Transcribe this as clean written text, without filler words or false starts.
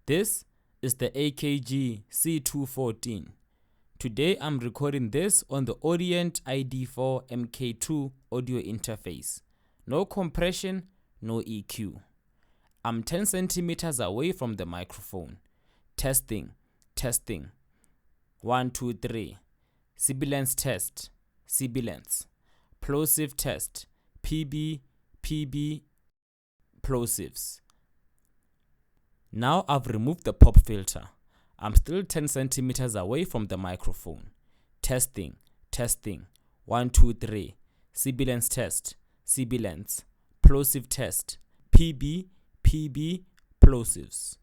This is the AKG C214. Today I'm recording this on the Audient ID4 MK2 audio interface. No compression, no EQ. I'm 10 centimeters away from the microphone. Testing. 1, 2, 3. Sibilance test. Sibilance. Plosive test. PB. Plosives. Now I've removed the pop filter. I'm still 10 centimeters away from the microphone. Testing. 1, 2, 3. Sibilance test. Sibilance. Plosive test. PB. Plosives.